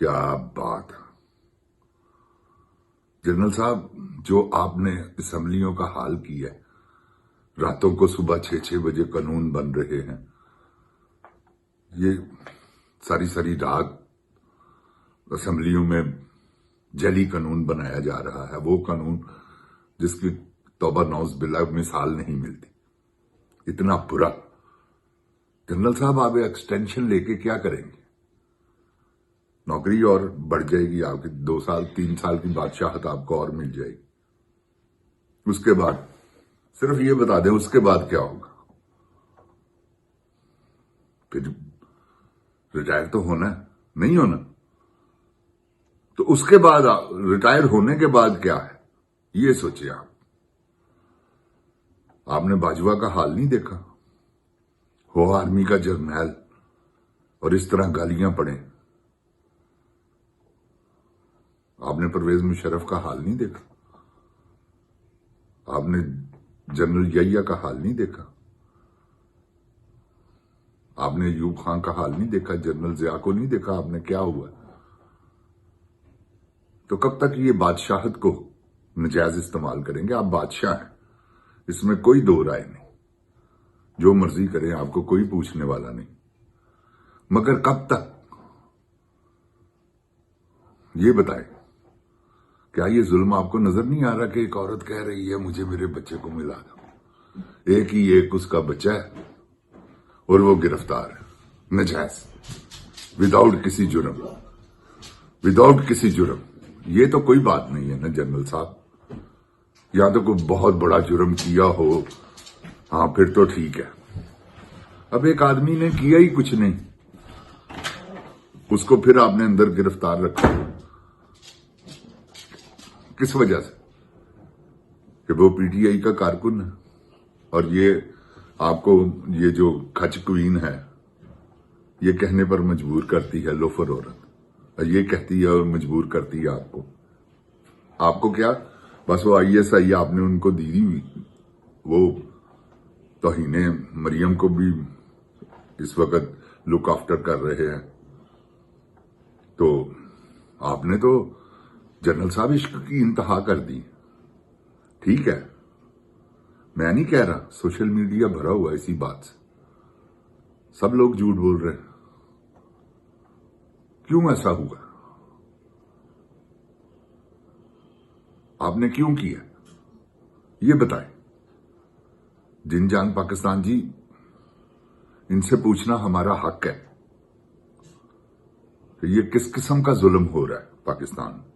کیا بات ہے جنرل صاحب، جو آپ نے اسمبلیوں کا حال کیا ہے، راتوں کو صبح 6 بجے قانون بن رہے ہیں، یہ ساری رات اسمبلیوں میں جعلی قانون بنایا جا رہا ہے، وہ قانون جس کی توبہ نوز باللہ مثال نہیں ملتی، اتنا برا۔ جنرل صاحب، آپ ایکسٹینشن لے کے کیا کریں گے؟ نوکری اور بڑھ جائے گی آپ کی، 2 سال 3 سال کی بادشاہت آپ کو اور مل جائے گی۔ اس کے بعد صرف یہ بتا دیں، اس کے بعد کیا ہوگا؟ پھر ریٹائر تو ہونا ہے، نہیں ہونا؟ تو اس کے بعد ریٹائر ہونے کے بعد کیا ہے یہ سوچیں آپ۔ آپ نے باجوہ کا حال نہیں دیکھا؟ ہو آرمی کا جرنیل اور اس طرح گالیاں پڑیں۔ آپ نے پرویز مشرف کا حال نہیں دیکھا؟ آپ نے جنرل یحییٰ کا حال نہیں دیکھا؟ آپ نے ایوب خان کا حال نہیں دیکھا؟ جنرل ضیاء کو نہیں دیکھا آپ نے کیا ہوا؟ تو کب تک یہ بادشاہت کو نجائز استعمال کریں گے؟ آپ بادشاہ ہیں، اس میں کوئی دو رائے نہیں، جو مرضی کریں، آپ کو کوئی پوچھنے والا نہیں، مگر کب تک؟ یہ بتائیں، کیا یہ ظلم آپ کو نظر نہیں آ رہا کہ ایک عورت کہہ رہی ہے مجھے میرے بچے کو ملا دو، ایک اس کا بچہ ہے اور وہ گرفتار ہے نجائز، وداؤٹ کسی جرم۔ یہ تو کوئی بات نہیں ہے نا جنرل صاحب، یا تو کوئی بہت بڑا جرم کیا ہو، ہاں پھر تو ٹھیک ہے۔ اب ایک آدمی نے کیا ہی کچھ نہیں، اس کو پھر آپ نے اندر گرفتار رکھا، کس وجہ سے؟ کہ وہ پی ٹی آئی کا کارکن ہے، اور یہ آپ کو یہ جو کھچ کوئین ہے یہ کہنے پر مجبور کرتی ہے، لوفر عورت، اور یہ کہتی ہے اور مجبور کرتی ہے آپ کو کیا؟ بس وہ ISI آپ نے ان کو دی ہوئی، وہ توہین مریم کو بھی اس وقت لک آفٹر کر رہے ہیں۔ تو آپ نے تو جنرل صاحب عشق کی انتہا کر دی۔ ٹھیک ہے، میں نہیں کہہ رہا، سوشل میڈیا بھرا ہوا اسی بات سے، سب لوگ جھوٹ بول رہے ہیں۔ کیوں ایسا ہوا؟ آپ نے کیوں کیا یہ بتائیں۔ جن جان پاکستان جی، ان سے پوچھنا ہمارا حق ہے کہ یہ کس قسم کا ظلم ہو رہا ہے پاکستان میں۔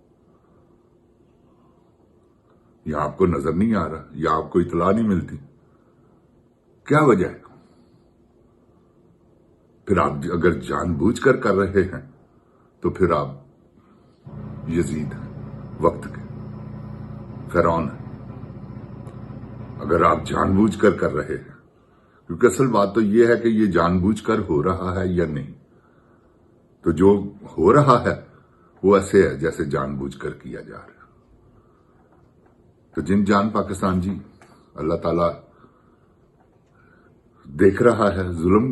یا آپ کو نظر نہیں آ رہا، یا آپ کو اطلاع نہیں ملتی؟ کیا وجہ ہے؟ پھر آپ اگر جان بوجھ کر کر رہے ہیں تو پھر آپ یزید ہیں، وقت کے فرعون ہیں۔ اگر آپ جان بوجھ کر رہے ہیں، کیونکہ اصل بات تو یہ ہے کہ یہ جان بوجھ کر ہو رہا ہے یا نہیں۔ تو جو ہو رہا ہے وہ ایسے ہے جیسے جان بوجھ کر کیا جا رہا ہے۔ تو جن جان پاکستان جی، اللہ تعالیٰ دیکھ رہا ہے، ظلم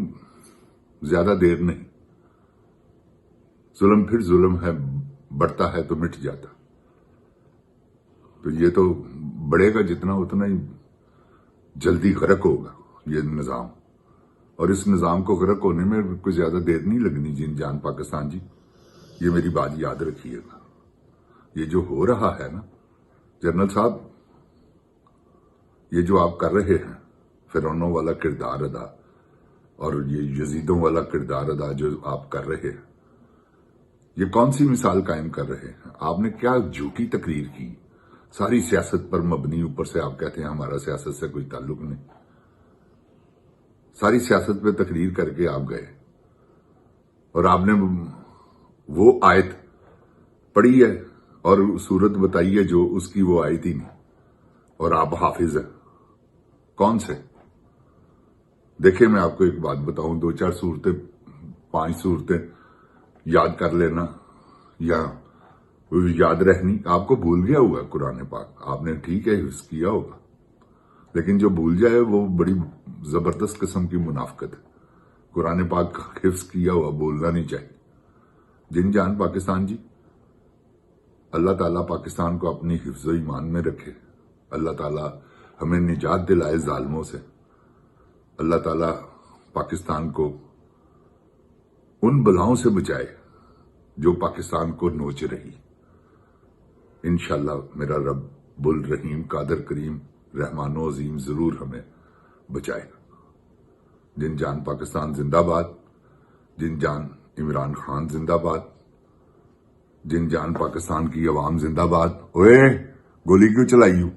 زیادہ دیر نہیں، ظلم پھر ظلم ہے، بڑھتا ہے تو مٹ جاتا۔ تو یہ تو بڑھے گا جتنا اتنا ہی جلدی غرق ہوگا یہ نظام، اور اس نظام کو غرق ہونے میں کوئی زیادہ دیر نہیں لگنی جن جان پاکستان جی، یہ میری بات یاد رکھیے گا۔ یہ جو ہو رہا ہے نا جنرل صاحب، یہ جو آپ کر رہے ہیں فرعونوں والا کردار ادا، اور یہ یزیدوں والا کردار ادا جو آپ کر رہے ہیں، یہ کون سی مثال قائم کر رہے ہیں؟ آپ نے کیا جھوٹی تقریر کی، ساری سیاست پر مبنی، اوپر سے آپ کہتے ہیں ہمارا سیاست سے کوئی تعلق نہیں، ساری سیاست پہ تقریر کر کے آپ گئے، اور آپ نے وہ آیت پڑھی ہے اور صورت بتائی ہے جو اس کی وہ آیت ہی نہیں، اور آپ حافظ ہیں۔ کون سے؟ دیکھیں میں آپ کو ایک بات بتاؤں، 2-4 صورتیں 5 صورتیں یاد کر لینا یا یاد رہنی، آپ کو بھول گیا ہوا قرآن پاک، آپ نے ٹھیک ہے حفظ کیا ہوگا، لیکن جو بھول جائے وہ بڑی زبردست قسم کی منافقت ہے۔ قرآن پاک حفظ کیا ہوا بولنا نہیں چاہیے، جن جان پاکستان جی، اللہ تعالیٰ پاکستان کو اپنی حفظ و ایمان میں رکھے، اللہ تعالیٰ ہمیں نجات دلائے ظالموں سے، اللہ تعالیٰ پاکستان کو ان بلاؤں سے بچائے جو پاکستان کو نوچ رہی۔ انشاءاللہ میرا رب الرحیم قادر کریم رحمان و عظیم ضرور ہمیں بچائے گا۔ جن جان پاکستان زندہ باد، جن جان عمران خان زندہ باد، جن جان پاکستان کی عوام زندہ باد۔ اوئے گولی کیوں چلائی ہوں؟